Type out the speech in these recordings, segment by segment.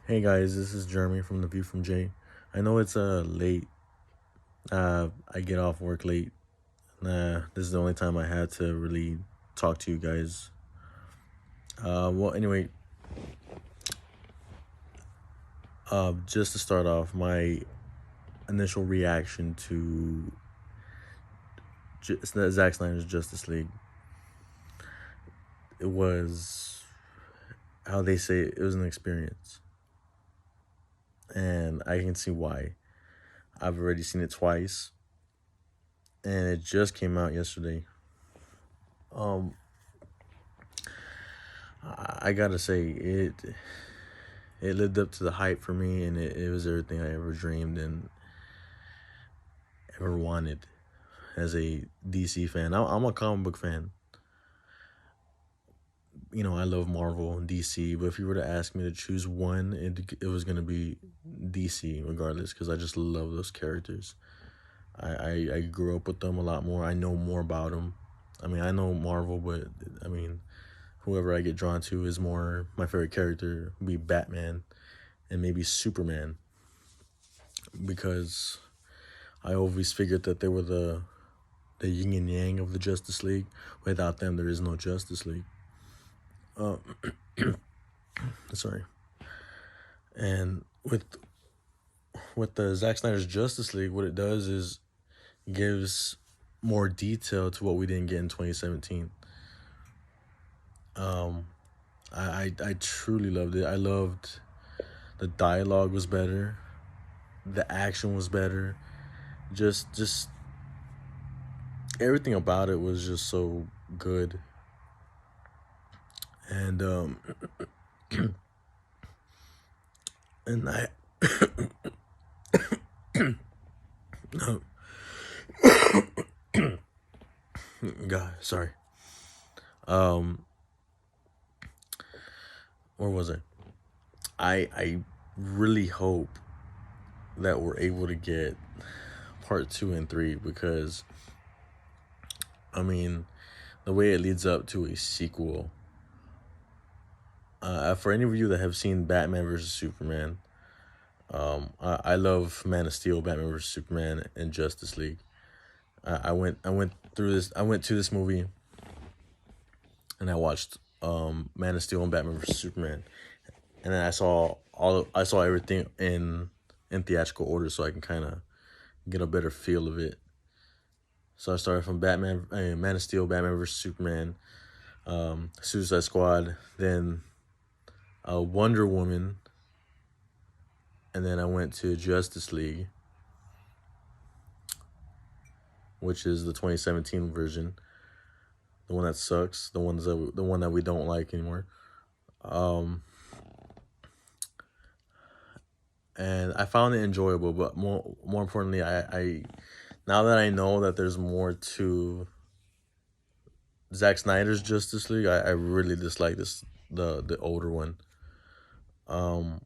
Hey guys, this is Jeremy from The View from Jay. I know it's late. I get off work late. This is the only time I had to really talk to you guys. Anyway, just to start off, my initial reaction to Zack Snyder's Justice League, it was how they say it was an experience, and I can see why. I've already seen it twice, and it just came out yesterday. Um, I gotta say it lived up to the hype for me, and it was everything I ever dreamed and ever wanted as a DC fan. I'm a comic book fan. I love Marvel and DC, but if you were to ask me to choose one, it was gonna be DC regardless, because I just love those characters. I grew up with them a lot more. I know more about them. I mean, I know Marvel, but I mean, whoever I get drawn to is more my favorite character would be Batman and maybe Superman, because I always figured that they were the yin and yang of the Justice League. Without them, there is no Justice League. Uh, sorry. And with the Zack Snyder's Justice League, what it does is gives more detail to what we didn't get in 2017. Um, I truly loved it. I loved the dialogue was better, the action was better, just everything about it was just so good. And and I God, sorry. Um, where was I? I really hope that we're able to get part 2 and 3, because I mean, the way it leads up to a sequel. For any of you that have seen Batman versus Superman, I love Man of Steel, Batman versus Superman, and Justice League. I went through this. I went to this movie and I watched Man of Steel and Batman versus Superman, and then I saw everything in theatrical order, so I can kind of get a better feel of it. So I started from Man of Steel, Batman versus Superman, Suicide Squad, then Wonder Woman, and then I went to Justice League, which is the 2017 version, the one that sucks, the one that we don't like anymore. Um, and I found it enjoyable, but more importantly, I now that I know that there's more to Zack Snyder's Justice League, I really dislike the older one. Um,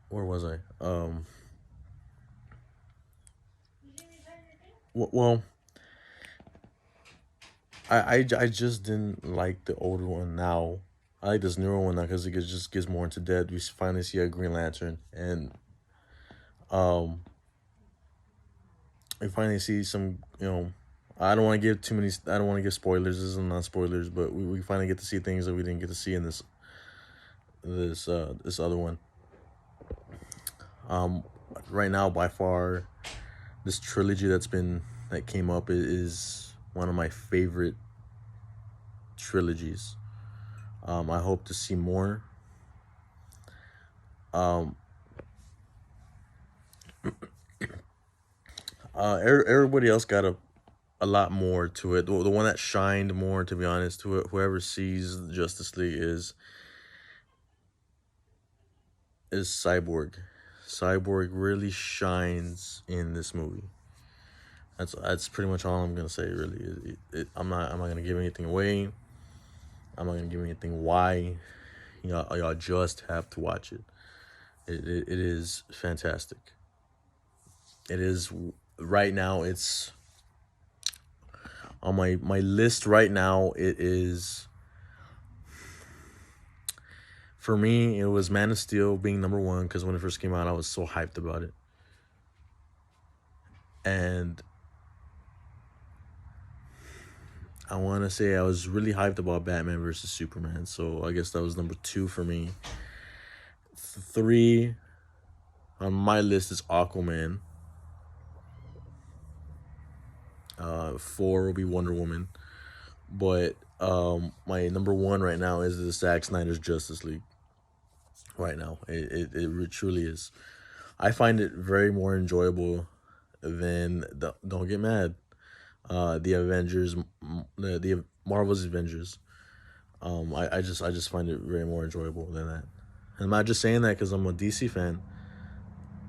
where was I? Well, I just didn't like the older one now. I like this newer one now because just gives more into depth. We finally see a Green Lantern, and um, we finally see some. I don't want to give too many. I don't want to give spoilers. This is not spoilers, but we finally get to see things that we didn't get to see in this other one. Um, right now, by far, this trilogy that came up is one of my favorite trilogies. I hope to see more. Um, everybody else got a lot more to it. The one that shined more, to be honest, to it, whoever sees Justice League is Cyborg. Cyborg really shines in this movie. That's pretty much all I'm gonna say. Really, I'm not gonna give anything away. I'm not gonna give anything why. Y'all just have to watch it. It is fantastic. It is right now. It's on my list right now. It is For me, it was Man of Steel being number one because when it first came out, I was so hyped about it. And I want to say I was really hyped about Batman versus Superman. So I guess that was number two for me. Three on my list is Aquaman. Four will be Wonder Woman. But my number one right now is the Zack Snyder's Justice League. Right now, it truly is. I find it very more enjoyable than the. Don't get mad. The Avengers, the Marvel's Avengers. I just find it very more enjoyable than that. And I'm not just saying that because I'm a DC fan.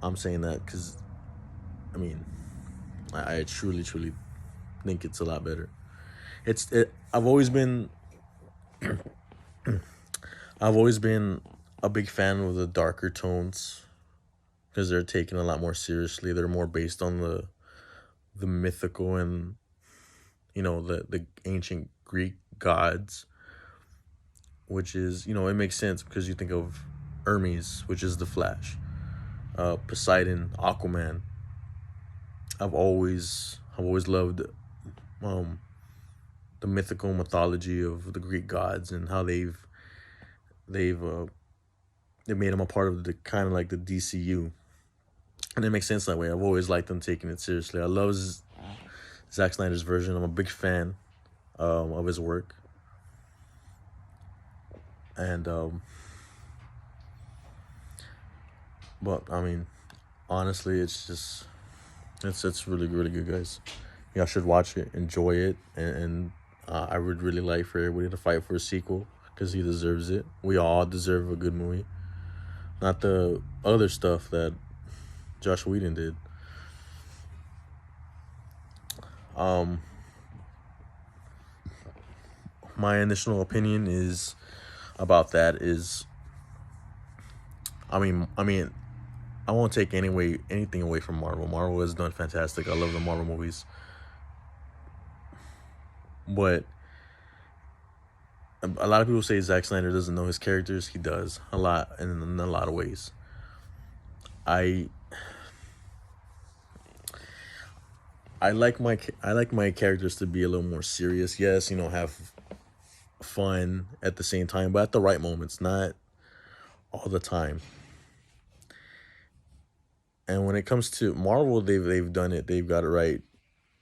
I'm saying that because I mean I truly think it's a lot better. I've always been a big fan of the darker tones because they're taken a lot more seriously. They're more based on the mythical and the ancient Greek gods, which is it makes sense because you think of Hermes, which is the Flash, Poseidon, Aquaman. I've always loved um the mythical mythology of the Greek gods and how they've they made them a part of the kind of like the DCU, and it makes sense that way. I've always liked them taking it seriously. I love Zack Snyder's version. I'm a big fan of his work, and but I mean, honestly, it's really good, guys. Y'all should watch it, enjoy it, and I would really like for everybody to fight for a sequel because he deserves it. We all deserve a good movie, not the other stuff that Josh Whedon did. Um, my initial opinion is about that is, I mean, I won't take anything away from Marvel. Marvel has done fantastic. I love the Marvel movies, but a lot of people say Zack Snyder doesn't know his characters. He does a lot, in a lot of ways. I I like my characters to be a little more serious. Yes, have fun at the same time, but at the right moments, not all the time. And when it comes to Marvel, they've done it. They've got it right.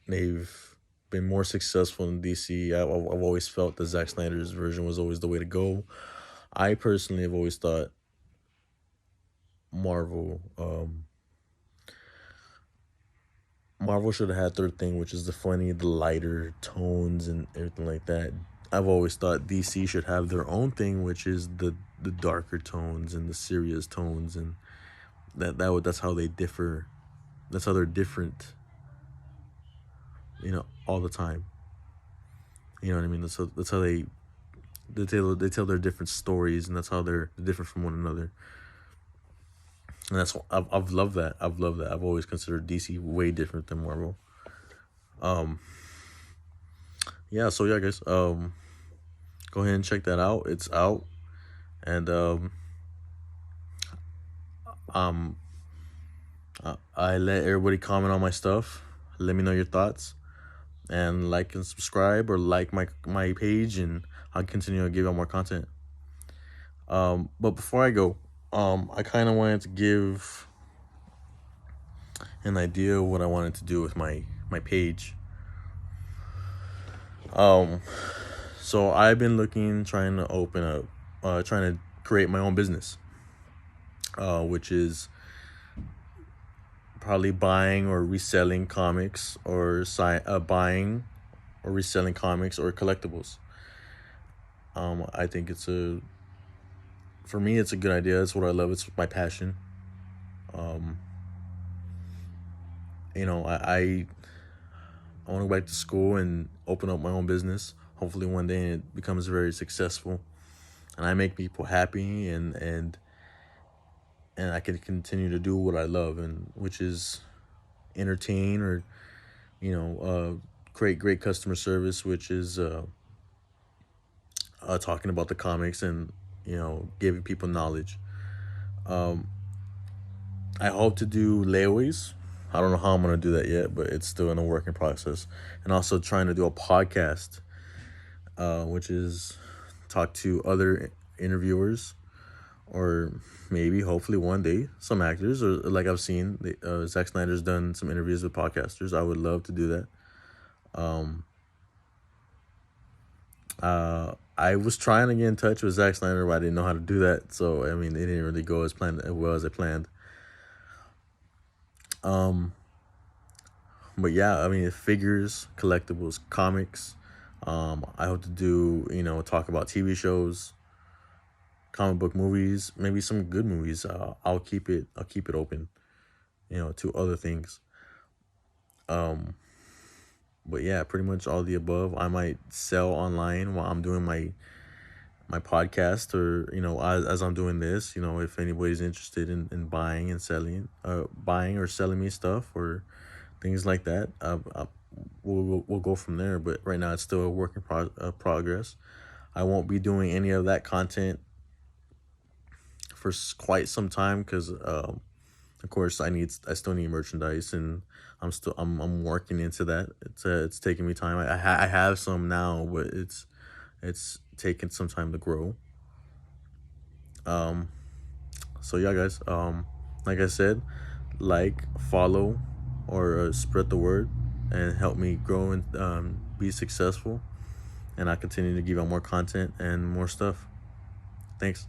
They've been more successful than DC. I've always felt that Zack Snyder's version was always the way to go. I personally have always thought Marvel Marvel should have had their thing, which is the funny, the lighter tones and everything like that. I've always thought DC should have their own thing, which is the darker tones and the serious tones, and that's how they differ. That's how they're different, all the time. You know what I mean? That's how they tell their different stories, and that's how they're different from one another. And I've loved that. I've loved that. I've always considered DC way different than Marvel. Um, yeah. So yeah, guys. Go ahead and check that out. It's out, and um, I let everybody comment on my stuff. Let me know your thoughts, and like and subscribe, or like my page, and I'll continue to give out more content. But before I go, I kind of wanted to give an idea of what I wanted to do with my page. Um, so I've been trying to open up, trying to create my own business, which is probably buying or reselling comics, or buying or reselling comics or collectibles. I think for me, it's a good idea. It's what I love. It's my passion. Um, I want to go back to school and open up my own business. Hopefully, one day it becomes very successful, and I make people happy, and I can continue to do what I love, and which is entertain, or create customer service, which is talking about the comics and giving people knowledge. Um, I hope to do layaways. I don't know how I'm gonna do that yet, but it's still in a working process. And also trying to do a podcast, which is talk to other interviewers, or maybe hopefully one day some actors, or like I've seen Zack Snyder's done some interviews with podcasters. I would love to do that. Um, I was trying to get in touch with Zack Snyder, but I didn't know how to do that. So I mean, it didn't really go as planned, as well as I planned. Um, but yeah, I mean, figures, collectibles, comics. I hope to do, talk about TV shows, comic book movies, maybe some good movies. I'll keep it open, to other things. Um, but yeah, pretty much all the above. I might sell online while I'm doing my podcast, or as I'm doing this, if anybody's interested in buying and selling, buying or selling me stuff or things like that. We'll go from there. But right now, it's still a work in progress. I won't be doing any of that content for quite some time, because of course I still need merchandise, and I'm working into that. It's taking me time. I have some now, but it's taking some time to grow. Um, so yeah, guys. Like I said, like, follow, or spread the word, and help me grow and be successful. And I continue to give out more content and more stuff. Thanks.